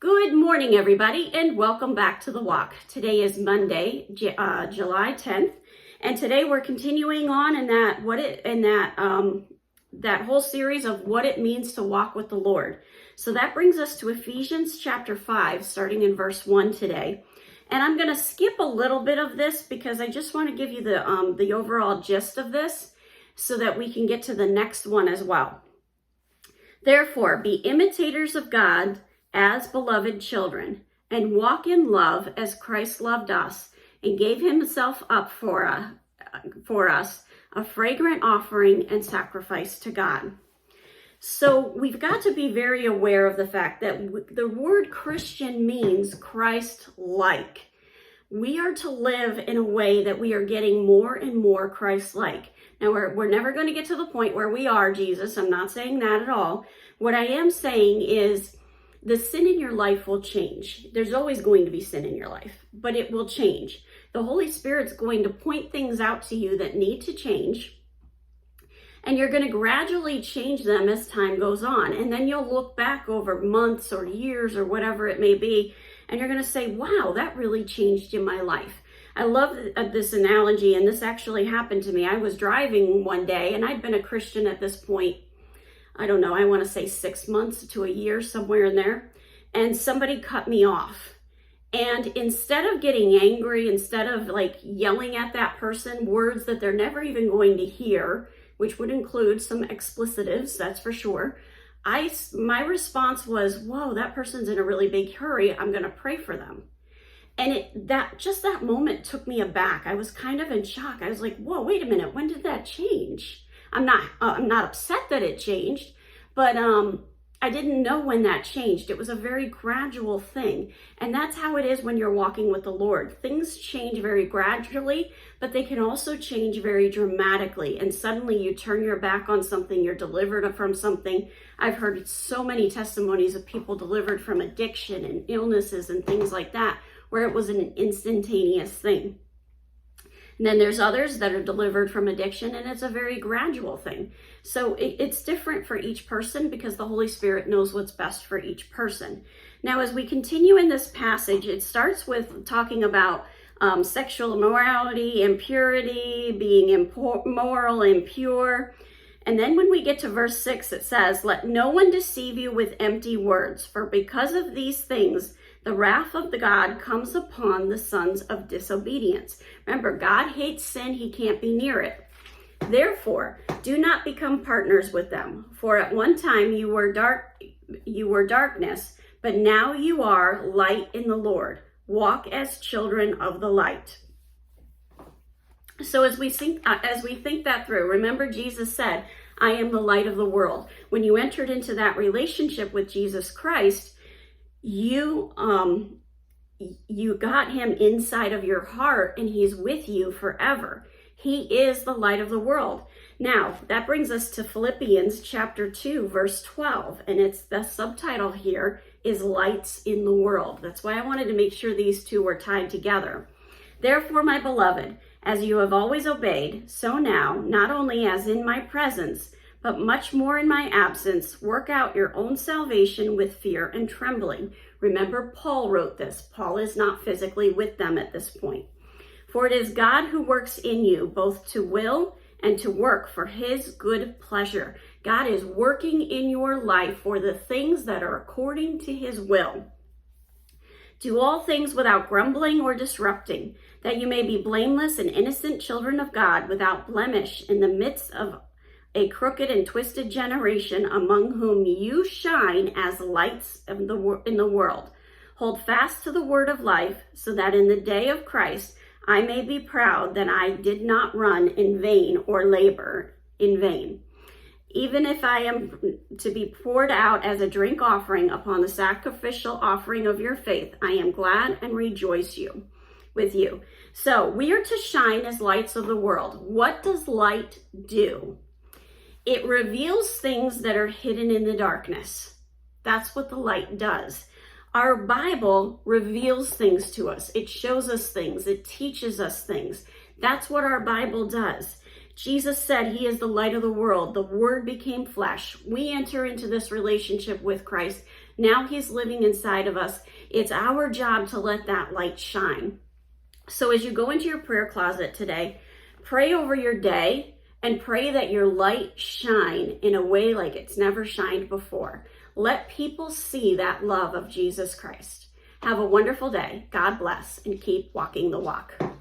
Good morning, everybody, and welcome back to The Walk. Today is Monday, July 10th, and today we're continuing on in that whole series of what it means to walk with the Lord. So that brings us to Ephesians chapter 5, starting in verse 1 today. And I'm going to skip a little bit of this because I just want to give you the overall gist of this so that we can get to the next one as well. Therefore, be imitators of God as beloved children, and walk in love as Christ loved us and gave himself up for us, a fragrant offering and sacrifice to God. So we've got to be very aware of the fact that the word Christian means Christ-like. We are to live in a way that we are getting more and more Christ-like. Now, we're never going to get to the point where we are Jesus. I'm not saying that at all. What I am saying is the sin in your life will change. There's always going to be sin in your life, but it will change. The Holy Spirit's going to point things out to you that need to change, and you're going to gradually change them as time goes on. And then you'll look back over months or years or whatever it may be, and you're going to say, wow, that really changed in my life. I love this analogy, and this actually happened to me. I was driving one day, and I'd been a Christian at this point, I don't know, I want to say 6 months to a year, somewhere in there. And somebody cut me off. And instead of getting angry, instead of like yelling at that person, words that they're never even going to hear, which would include some explicitives, that's for sure. My response was, whoa, that person's in a really big hurry. I'm going to pray for them. And that moment took me aback. I was kind of in shock. I was like, whoa, wait a minute. When did that change? I'm not upset that it changed, but I didn't know when that changed. It was a very gradual thing. And that's how it is when you're walking with the Lord. Things change very gradually, but they can also change very dramatically. And suddenly you turn your back on something, you're delivered from something. I've heard so many testimonies of people delivered from addiction and illnesses and things like that, where it was an instantaneous thing. And then there's others that are delivered from addiction, and it's a very gradual thing. So it's different for each person because the Holy Spirit knows what's best for each person. Now, as we continue in this passage, it starts with talking about sexual immorality, impurity, being immoral, impure. And then when we get to verse 6, it says, let no one deceive you with empty words, for because of these things, the wrath of the God comes upon the sons of disobedience. Remember, God hates sin. He can't be near it. Therefore, do not become partners with them. For at one time you were darkness, but now you are light in the Lord. Walk as children of the light. So as we think that through, remember Jesus said, I am the light of the world. When you entered into that relationship with Jesus Christ, you got him inside of your heart, and he's with you forever. He is the light of the world. Now, that brings us to Philippians chapter 2, verse 12, and it's the subtitle here is Lights in the World. That's why I wanted to make sure these two were tied together. Therefore, my beloved, as you have always obeyed, so now, not only as in my presence, but much more in my absence, work out your own salvation with fear and trembling. Remember, Paul wrote this. Paul is not physically with them at this point. For it is God who works in you, both to will and to work for his good pleasure. God is working in your life for the things that are according to his will. Do all things without grumbling or disrupting, that you may be blameless and innocent children of God, without blemish in the midst of a crooked and twisted generation, among whom you shine as lights in the world. Hold fast to the word of life, so that in the day of Christ I may be proud that I did not run in vain or labor in vain. Even if I am to be poured out as a drink offering upon the sacrificial offering of your faith, I am glad and rejoice with you. So we are to shine as lights of the world. What does light do? It reveals things that are hidden in the darkness. That's what the light does. Our Bible reveals things to us. It shows us things. It teaches us things. That's what our Bible does. Jesus said he is the light of the world. The Word became flesh. We enter into this relationship with Christ. Now he's living inside of us. It's our job to let that light shine. So as you go into your prayer closet today, pray over your day and pray that your light shine in a way like it's never shined before. Let people see that love of Jesus Christ. Have a wonderful day. God bless, and keep walking the walk.